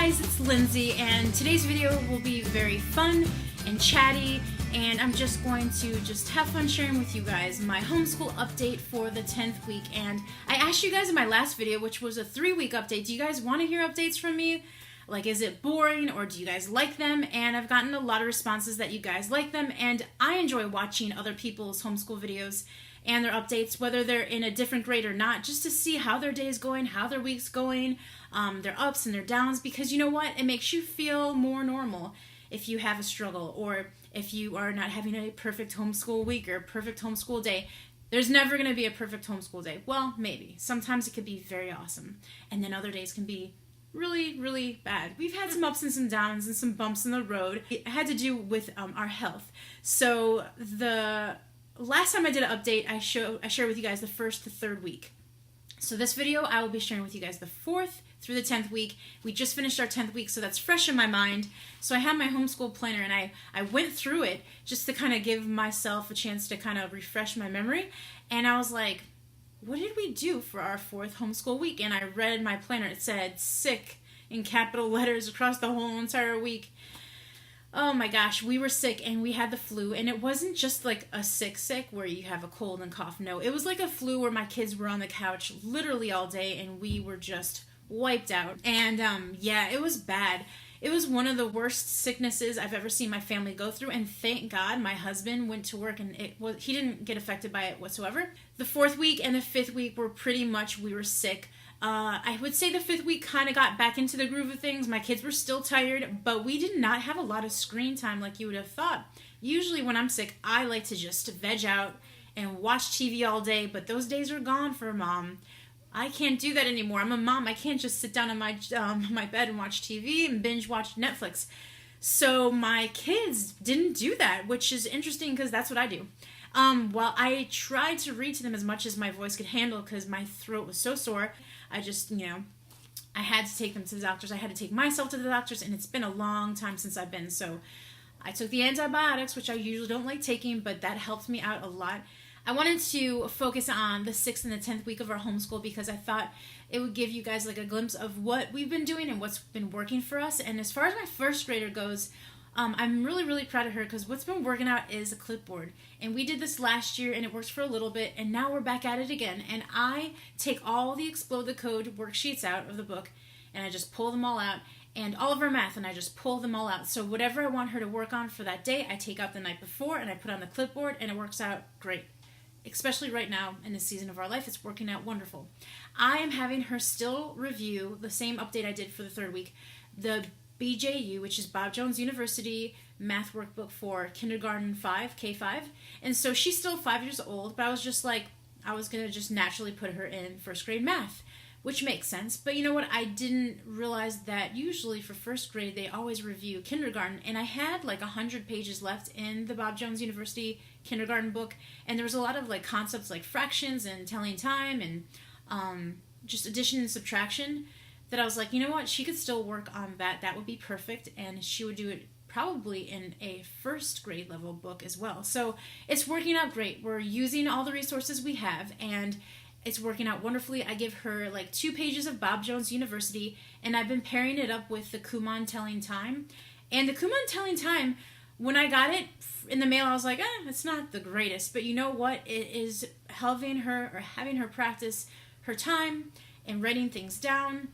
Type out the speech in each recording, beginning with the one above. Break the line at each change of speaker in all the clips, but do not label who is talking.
guys, it's Lindsay, and today's video will be very fun and chatty, and I'm just going to have fun sharing with you guys my homeschool update for the 10th week. And I asked you guys in my last video, which was a 3-week update, do you guys want to hear updates from me? Like, is it boring, or do you guys like them? And I've gotten a lot of responses that you guys like them, and I enjoy watching other people's homeschool videos and their updates, whether they're in a different grade or not, just to see how their day is going, how their week's going, their ups and their downs, because you know what? It makes you feel more normal if you have a struggle, or if you are not having a perfect homeschool week or perfect homeschool day. There's never going to be a perfect homeschool day. Well, maybe. Sometimes it could be very awesome, and then other days can be really, really bad. We've had some ups and some downs and some bumps in the road. It had to do with our health. So the last time I did an update, I shared with you guys the first to third week. So this video, I will be sharing with you guys the 4th through the 10th week. We just finished our 10th week, so that's fresh in my mind. So I have my homeschool planner, and I went through it just to kind of give myself a chance to kind of refresh my memory. And I was like, what did we do for our 4th homeschool week? And I read my planner. It said sick in capital letters across the whole entire week. Oh my gosh, we were sick, and we had the flu, and it wasn't just like a sick where you have a cold and cough. No, it was like a flu where my kids were on the couch literally all day, and we were just wiped out. And yeah, it was bad. It was one of the worst sicknesses I've ever seen my family go through, and thank God my husband went to work and he didn't get affected by it whatsoever. The 4th week and the 5th week were pretty much, we were sick. I would say the 5th week kind of got back into the groove of things. My kids were still tired, but we did not have a lot of screen time like you would have thought. Usually when I'm sick, I like to just veg out and watch TV all day, but those days are gone for Mom. I can't do that anymore. I'm a mom. I can't just sit down on my bed and watch TV and binge watch Netflix. So my kids didn't do that, which is interesting because that's what I do. Well, I tried to read to them as much as my voice could handle because my throat was so sore. I just, I had to take them to the doctors. I had to take myself to the doctors, and it's been a long time since I've been. So I took the antibiotics, which I usually don't like taking, but that helped me out a lot. I wanted to focus on the 6th and the 10th week of our homeschool because I thought it would give you guys like a glimpse of what we've been doing and what's been working for us. And as far as my first grader goes, I'm really, really proud of her because what's been working out is a clipboard. And we did this last year, and it worked for a little bit, and now we're back at it again. And I take all the Explode the Code worksheets out of the book, and I just pull them all out, and all of her math, and I just pull them all out. So whatever I want her to work on for that day, I take out the night before, and I put on the clipboard, and it works out great. Especially right now in this season of our life, it's working out wonderful. I am having her still review the same update I did for the 3rd week, the BJU, which is Bob Jones University math workbook for kindergarten 5, K5. And so she's still 5 years old, but I was just like, I was going to just naturally put her in 1st grade math, which makes sense. But you know what? I didn't realize that usually for 1st grade, they always review kindergarten. And I had like 100 pages left in the Bob Jones University kindergarten book. And there was a lot of like concepts like fractions and telling time and just addition and subtraction that I was like, you know what? She could still work on that. That would be perfect. And she would do it probably in a 1st grade level book as well. So it's working out great. We're using all the resources we have, and it's working out wonderfully. I give her like 2 pages of Bob Jones University, and I've been pairing it up with the Kumon Telling Time. And the Kumon Telling Time, when I got it in the mail, I was like, it's not the greatest. But you know what? It is having her practice her time and writing things down.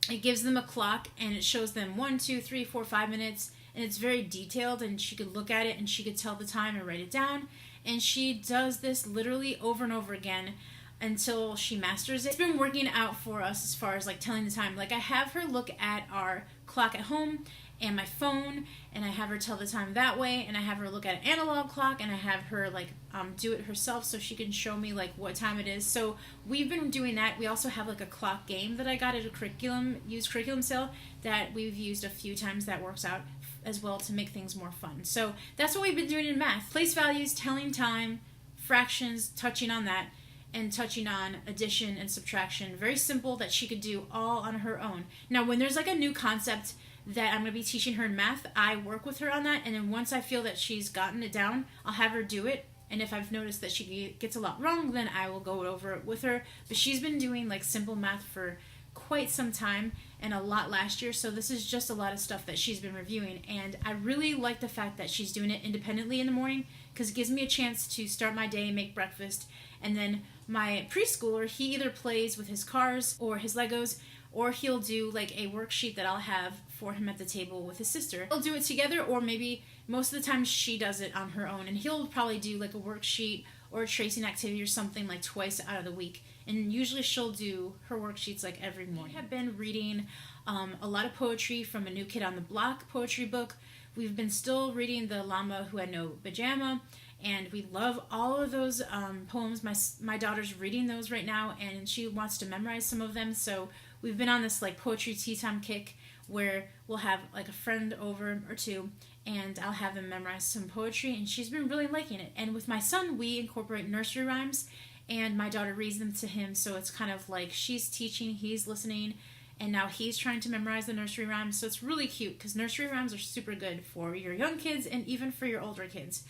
It gives them a clock, and it shows them 1, 2, 3, 4, 5 minutes, and it's very detailed, and she could look at it, and she could tell the time and write it down. And she does this literally over and over again until she masters it. It's been working out for us as far as like telling the time. Like I have her look at our clock at home and my phone, and I have her tell the time that way, and I have her look at an analog clock, and I have her like do it herself so she can show me like what time it is. So we've been doing that. We also have like a clock game that I got at a used curriculum sale that we've used a few times that works out as well to make things more fun. So that's what we've been doing in math. Place values, telling time, fractions, touching on that, and touching on addition and subtraction. Very simple that she could do all on her own. Now when there's like a new concept that I'm going to be teaching her in math, I work with her on that, and then once I feel that she's gotten it down, I'll have her do it. And if I've noticed that she gets a lot wrong, then I will go over it with her. But she's been doing like simple math for quite some time, and a lot last year, so this is just a lot of stuff that she's been reviewing, and I really like the fact that she's doing it independently in the morning because it gives me a chance to start my day, make breakfast, and then my preschooler, he either plays with his cars or his Legos, or he'll do like a worksheet that I'll have for him at the table with his sister. They'll do it together, or maybe most of the time she does it on her own, and he'll probably do like a worksheet or a tracing activity or something like twice out of the week. And usually she'll do her worksheets like every morning. We have been reading a lot of poetry from a New Kid on the Block poetry book. We've been still reading The Llama Who Had No Pajama, and we love all of those poems. My daughter's reading those right now, and she wants to memorize some of them. So we've been on this like poetry tea time kick where we'll have like a friend over or two, and I'll have them memorize some poetry, and she's been really liking it. And with my son, we incorporate nursery rhymes, and my daughter reads them to him, so it's kind of like she's teaching, he's listening, and now he's trying to memorize the nursery rhymes. So it's really cute because nursery rhymes are super good for your young kids and even for your older kids.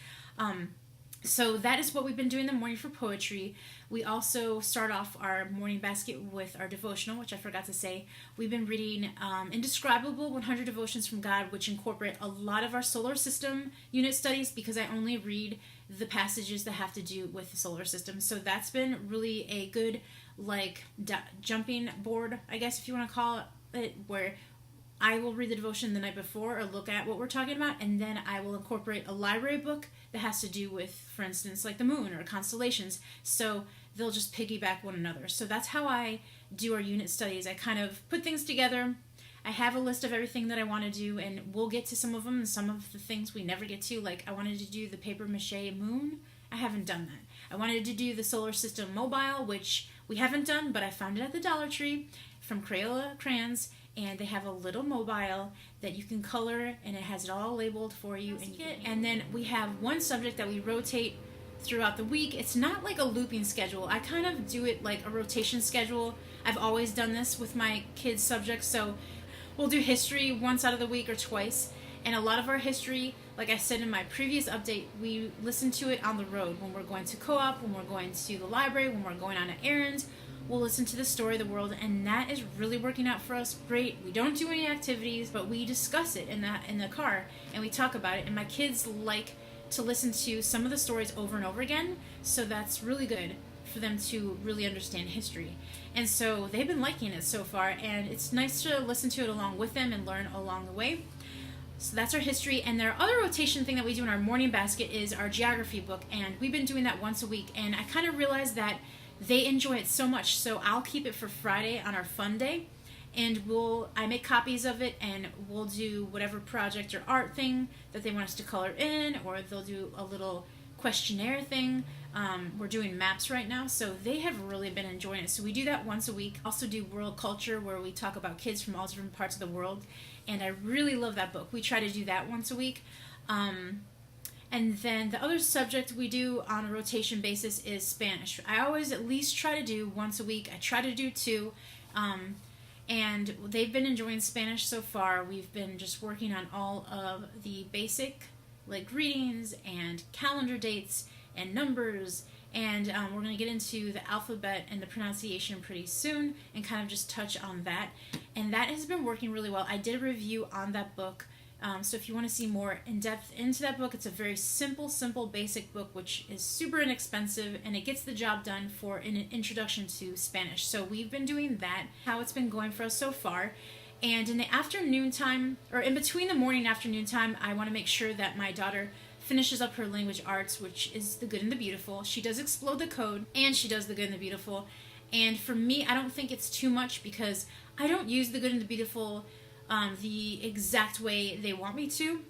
So that is what we've been doing in the morning for poetry. We also start off our morning basket with our devotional, which I forgot to say. We've been reading Indescribable 100 Devotions from God, which incorporate a lot of our solar system unit studies because I only read the passages that have to do with the solar system. So that's been really a good like jumping board, I guess if you want to call it, where I will read the devotion the night before or look at what we're talking about, and then I will incorporate a library book that has to do with, for instance, like the moon or constellations. So they'll just piggyback one another. So that's how I do our unit studies. I kind of put things together. I have a list of everything that I want to do, and we'll get to some of them, and some of the things we never get to. Like I wanted to do the paper mache moon. I haven't done that. I wanted to do the solar system mobile, which we haven't done, but I found it at the Dollar Tree from Crayola Crayons, and they have a little mobile that you can color, and it has it all labeled for you. And then we have one subject that we rotate throughout the week. It's not like a looping schedule. I kind of do it like a rotation schedule. I've always done this with my kids' subjects, so we'll do history once out of the week or twice. And a lot of our history, like I said in my previous update, we listen to it on the road when we're going to co-op, when we're going to the library, when we're going on an errand. We'll listen to the story of the world, and that is really working out for us great. We don't do any activities, but we discuss it in the car, and we talk about it. And my kids like to listen to some of the stories over and over again, so that's really good for them to really understand history. And so they've been liking it so far, and it's nice to listen to it along with them and learn along the way. So that's our history, and our other rotation thing that we do in our morning basket is our geography book, and we've been doing that once a week, and I kind of realized that they enjoy it so much, so I'll keep it for Friday on our fun day, and I make copies of it, and we'll do whatever project or art thing that they want us to color in, or they'll do a little questionnaire thing. We're doing maps right now, so they have really been enjoying it. So we do that once a week. Also do world culture, where we talk about kids from all different parts of the world, and I really love that book. We try to do that once a week. And then the other subject we do on a rotation basis is Spanish. I always at least try to do once a week. I try to do two. And they've been enjoying Spanish so far. We've been just working on all of the basic like greetings and calendar dates and numbers. And we're going to get into the alphabet and the pronunciation pretty soon and kind of just touch on that. And that has been working really well. I did a review on that book. So if you want to see more in depth into that book, it's a very simple, basic book, which is super inexpensive, and it gets the job done for an introduction to Spanish. So we've been doing that, how it's been going for us so far. And in the afternoon time, or in between the morning and afternoon time, I want to make sure that my daughter finishes up her language arts, which is the good and the beautiful. She does explode the code, and she does the good and the beautiful. And for me, I don't think it's too much because I don't use the good and the beautiful the exact way they want me to.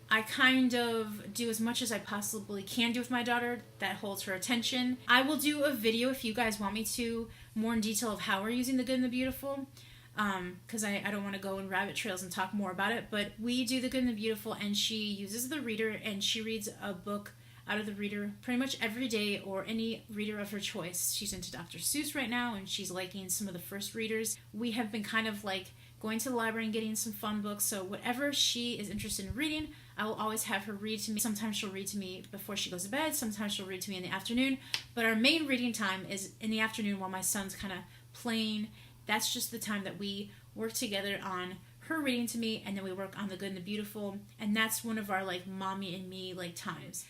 I kind of do as much as I possibly can do with my daughter that holds her attention. I will do a video if you guys want me to, more in detail of how we're using the good and the beautiful, because I don't want to go in rabbit trails and talk more about it, but we do the good and the beautiful, and she uses the reader, and she reads a book out of the reader pretty much every day, or any reader of her choice. She's into Dr. Seuss right now, and she's liking some of the first readers. We have been kind of like going to the library and getting some fun books, so whatever she is interested in reading, I will always have her read to me. Sometimes she'll read to me before she goes to bed, sometimes she'll read to me in the afternoon, but our main reading time is in the afternoon while my son's kind of playing. That's just the time that we work together on her reading to me, and then we work on the good and the beautiful, and that's one of our like mommy and me like times.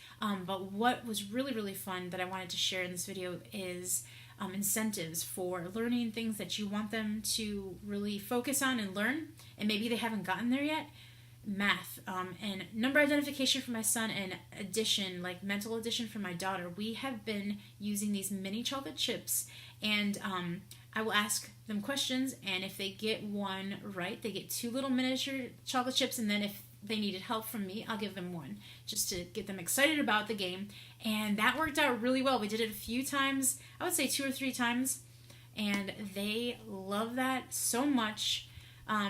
But what was really, really fun that I wanted to share in this video is incentives for learning things that you want them to really focus on and learn, and maybe they haven't gotten there yet. Math and number identification for my son, and addition, like mental addition for my daughter. We have been using these mini chocolate chips, and I will ask them questions, and if they get one right, they get 2 little miniature chocolate chips, and then if they needed help from me, I'll give them 1 just to get them excited about the game. And that worked out really well. We did it a few times, I would say 2 or 3 times, and they love that so much.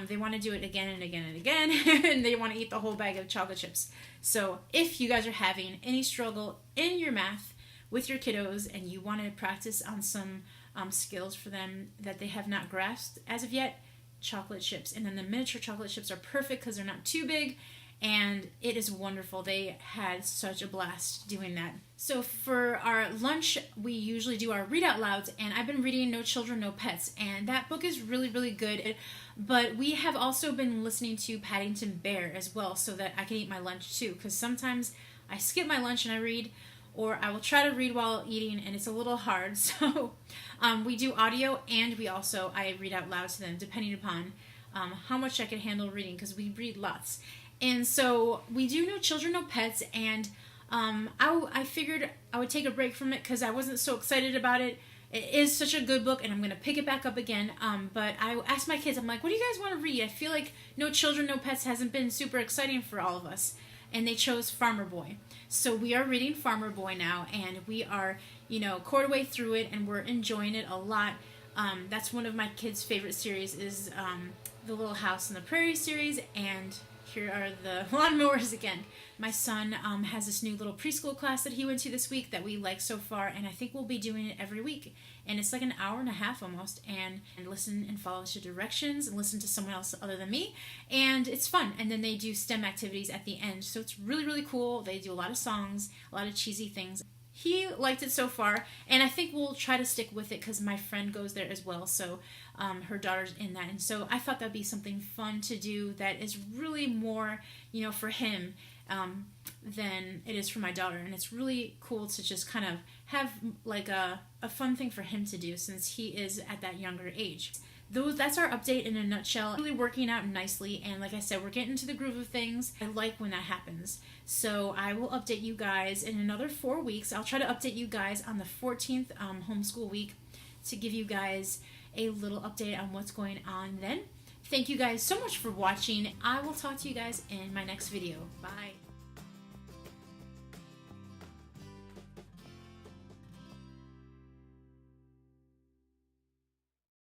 They want to do it again and again and again, and they want to eat the whole bag of chocolate chips. So if you guys are having any struggle in your math with your kiddos and you want to practice on some skills for them that they have not grasped as of yet, chocolate chips. And then the miniature chocolate chips are perfect because they're not too big, and it is wonderful. They had such a blast doing that. So for our lunch, we usually do our read out louds, and I've been reading No Children, No Pets, and that book is really, really good. But we have also been listening to Paddington Bear as well, so that I can eat my lunch too, because sometimes I skip my lunch and I read, or I will try to read while eating, and it's a little hard. So we do audio, and I read out loud to them, depending upon how much I can handle reading, because we read lots. And so we do No Children, No Pets, and I figured I would take a break from it because I wasn't so excited about it. It is such a good book, and I'm going to pick it back up again. But I asked my kids, I'm like, what do you guys want to read? I feel like No Children, No Pets hasn't been super exciting for all of us. And they chose Farmer Boy. So we are reading Farmer Boy now, and we are, quarter way through it, and we're enjoying it a lot. That's one of my kids' favorite series is the Little House on the Prairie series, and here are the lawnmowers again. My son has this new little preschool class that he went to this week that we like so far, and I think we'll be doing it every week. And it's like an hour and a half almost, and listen and follow the directions and listen to someone else other than me, and it's fun. And then they do STEM activities at the end, so it's really, really cool. They do a lot of songs, a lot of cheesy things. He liked it so far, and I think we'll try to stick with it because my friend goes there as well, so her daughter's in that, and so I thought that'd be something fun to do that is really more, for him than it is for my daughter, and it's really cool to just kind of have like a fun thing for him to do since he is at that younger age. That's our update in a nutshell. Really working out nicely, and like I said, we're getting into the groove of things. I like when that happens. So I will update you guys in another 4 weeks. I'll try to update you guys on the 14th homeschool week to give you guys a little update on what's going on then. Thank you guys so much for watching. I will talk to you guys in my next video. Bye.